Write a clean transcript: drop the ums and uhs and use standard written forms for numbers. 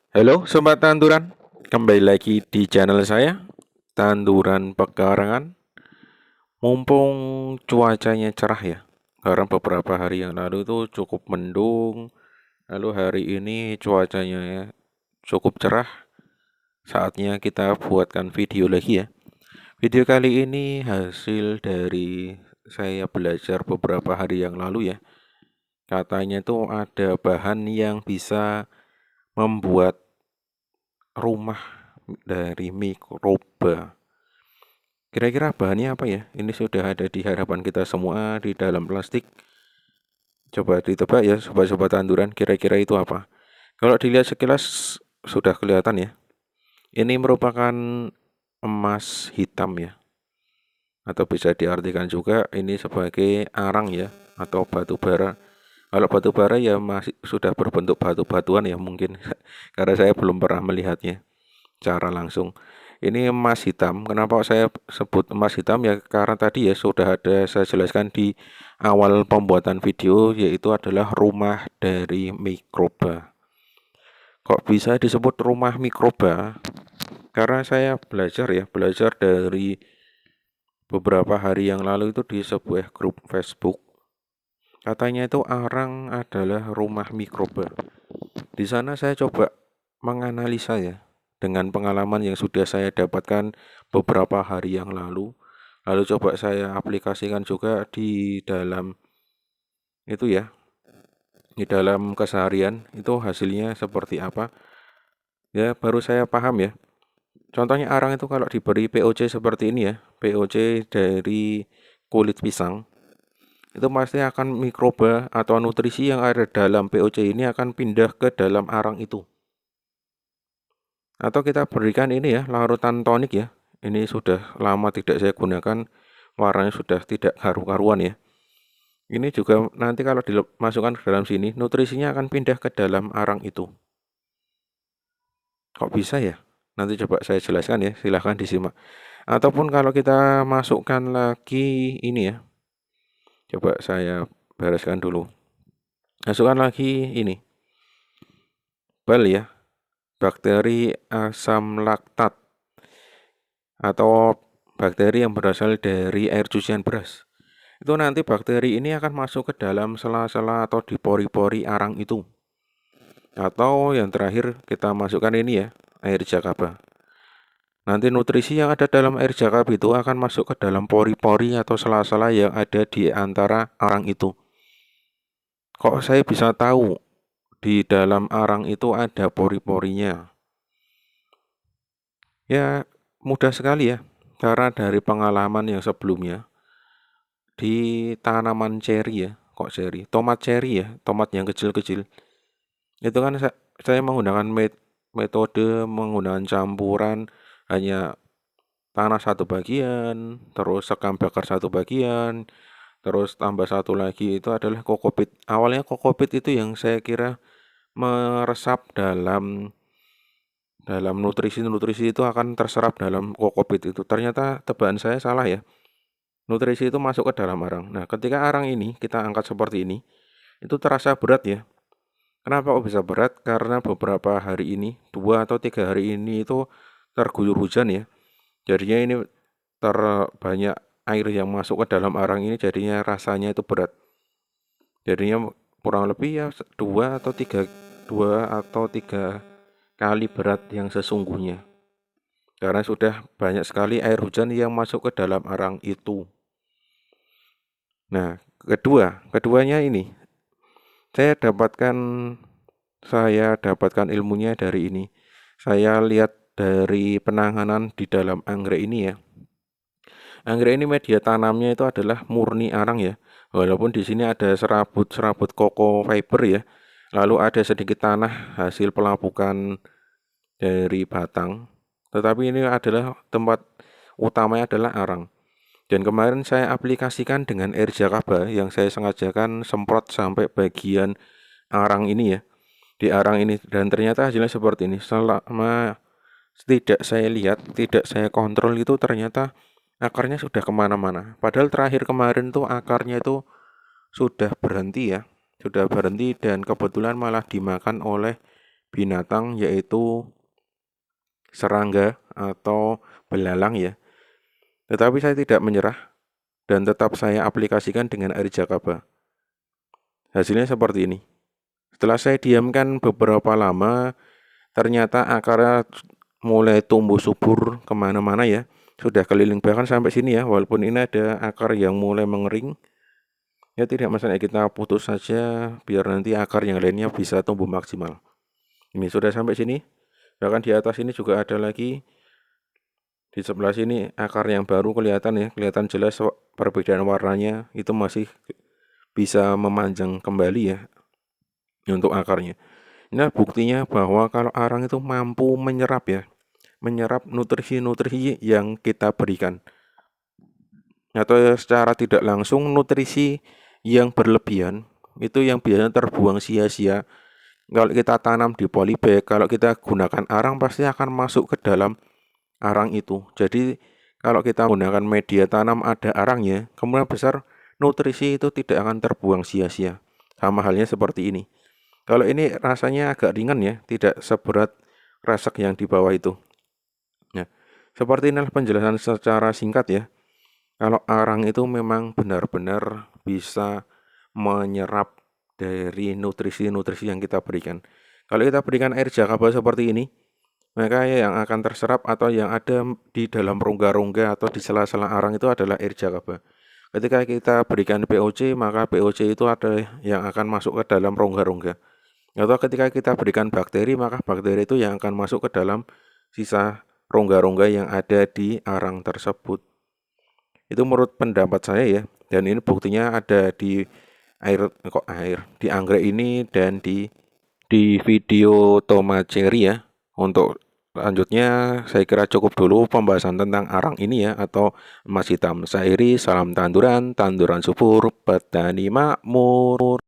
Halo Sobat Tanduran, kembali lagi di channel saya, Tanduran Pekarangan. Mumpung cuacanya cerah ya, karena beberapa hari yang lalu itu cukup mendung, lalu hari ini cuacanya ya cukup cerah, saatnya kita buatkan video lagi ya. Video kali ini hasil dari saya belajar beberapa hari yang lalu ya. Katanya itu ada bahan yang bisa membuat rumah dari mikroba. Kira-kira bahannya apa ya? Ini sudah ada di hadapan kita semua di dalam plastik. Coba ditebak ya, sobat-sobat tanduran, kira-kira itu apa? Kalau dilihat sekilas sudah kelihatan ya. Ini merupakan emas hitam ya. Atau bisa diartikan juga ini sebagai arang ya, atau batu bara. Kalau batu bara ya masih sudah berbentuk batu-batuan ya mungkin. Karena saya belum pernah melihatnya secara langsung. Ini emas hitam. Kenapa saya sebut emas hitam ya? Karena tadi ya sudah ada saya jelaskan di awal pembuatan video, yaitu adalah rumah dari mikroba. Kok bisa disebut rumah mikroba? Karena saya belajar dari beberapa hari yang lalu itu di sebuah grup Facebook. Katanya itu arang adalah rumah mikroba. Di sana saya coba menganalisa ya dengan pengalaman yang sudah saya dapatkan beberapa hari yang lalu. Lalu coba saya aplikasikan juga di dalam itu ya, di dalam keseharian itu hasilnya seperti apa. Ya, baru saya paham ya. Contohnya arang itu kalau diberi POC seperti ini ya, POC dari kulit pisang, itu pasti akan mikroba atau nutrisi yang ada dalam POC ini akan pindah ke dalam arang itu. Atau kita berikan ini ya, larutan tonik ya. Ini sudah lama tidak saya gunakan, warnanya sudah tidak karu-karuan ya. Ini juga nanti kalau dimasukkan ke dalam sini, nutrisinya akan pindah ke dalam arang itu. Kok bisa ya? Nanti coba saya jelaskan ya, silahkan disimak. Ataupun kalau kita masukkan lagi ini ya, coba saya bereskan dulu. Masukkan lagi ini, bal ya, bakteri asam laktat atau bakteri yang berasal dari air cucian beras. Itu nanti bakteri ini akan masuk ke dalam sela-sela atau di pori-pori arang itu. Atau yang terakhir kita masukkan ini ya, air jakaba. Nanti nutrisi yang ada dalam air jakab itu akan masuk ke dalam pori-pori atau sela-sela yang ada di antara arang itu. Kok saya bisa tahu di dalam arang itu ada pori-porinya? Ya, mudah sekali ya. Karena dari pengalaman yang sebelumnya di tanaman ceri ya, kok ceri? Tomat ceri ya, tomat yang kecil-kecil. Itu kan saya menggunakan metode menggunakan campuran hanya tanah satu bagian, terus sekam bakar satu bagian, terus tambah satu lagi itu adalah kokopit. Awalnya kokopit itu yang saya kira meresap dalam nutrisi itu akan terserap dalam kokopit itu. Ternyata tebakan saya salah ya. Nutrisi itu masuk ke dalam arang. Nah, ketika arang ini kita angkat seperti ini, itu terasa berat ya. Kenapa kok bisa berat? Karena beberapa hari ini, 2 atau 3 hari ini itu terguyur hujan ya. Jadinya ini terbanyak air yang masuk ke dalam arang ini jadinya rasanya itu berat. Jadinya kurang lebih ya 2 atau 3 kali berat yang sesungguhnya. Karena sudah banyak sekali air hujan yang masuk ke dalam arang itu. Nah, keduanya ini saya dapatkan ilmunya dari ini. Saya lihat dari penanganan di dalam anggrek ini ya. Anggrek ini media tanamnya itu adalah murni arang ya. Walaupun di sini ada serabut-serabut koko fiber ya. Lalu ada sedikit tanah hasil pelapukan dari batang. Tetapi ini adalah tempat utamanya adalah arang. Dan kemarin saya aplikasikan dengan air jakaba yang saya sengajakan semprot sampai bagian arang ini ya. Di arang ini dan ternyata hasilnya seperti ini. Selama tidak saya lihat, tidak saya kontrol itu ternyata akarnya sudah kemana-mana. Padahal terakhir kemarin tuh akarnya itu sudah berhenti ya. Sudah berhenti dan kebetulan malah dimakan oleh binatang, yaitu serangga atau belalang ya. Tetapi saya tidak menyerah dan tetap saya aplikasikan dengan air jakaba. Hasilnya seperti ini. Setelah saya diamkan beberapa lama, ternyata akarnya mulai tumbuh subur kemana-mana ya. Sudah keliling bahkan sampai sini ya, walaupun ini ada akar yang mulai mengering. Ya tidak masalah, kita putus saja biar nanti akar yang lainnya bisa tumbuh maksimal. Ini sudah sampai sini. Bahkan di atas ini juga ada lagi. Di sebelah sini akar yang baru kelihatan ya, kelihatan jelas perbedaan warnanya, itu masih bisa memanjang kembali ya untuk akarnya. Nah, buktinya bahwa kalau arang itu mampu menyerap ya, menyerap nutrisi-nutrisi yang kita berikan. Atau secara tidak langsung nutrisi yang berlebihan itu yang biasanya terbuang sia-sia. Kalau kita tanam di polybag, kalau kita gunakan arang pasti akan masuk ke dalam arang itu. Jadi kalau kita menggunakan media tanam ada arangnya, kemungkinan besar nutrisi itu tidak akan terbuang sia-sia. Sama halnya seperti ini. Kalau ini rasanya agak ringan ya, tidak seberat resek yang di bawah itu. Nah, seperti inilah penjelasan secara singkat ya. Kalau arang itu memang benar-benar bisa menyerap dari nutrisi-nutrisi yang kita berikan. Kalau kita berikan air jakaba seperti ini, maka yang akan terserap atau yang ada di dalam rongga-rongga atau di sela-sela arang itu adalah air jakaba. Ketika kita berikan POC, maka POC itu ada yang akan masuk ke dalam rongga-rongga. Atau ketika kita berikan bakteri, maka bakteri itu yang akan masuk ke dalam sisa rongga-rongga yang ada di arang tersebut. Itu menurut pendapat saya ya. Dan ini buktinya ada di di anggrek ini dan di video tomat cherry ya. Untuk lanjutnya saya kira cukup dulu pembahasan tentang arang ini ya, atau emas hitam. Saya Iri, salam tanduran, tanduran subur, petani makmur.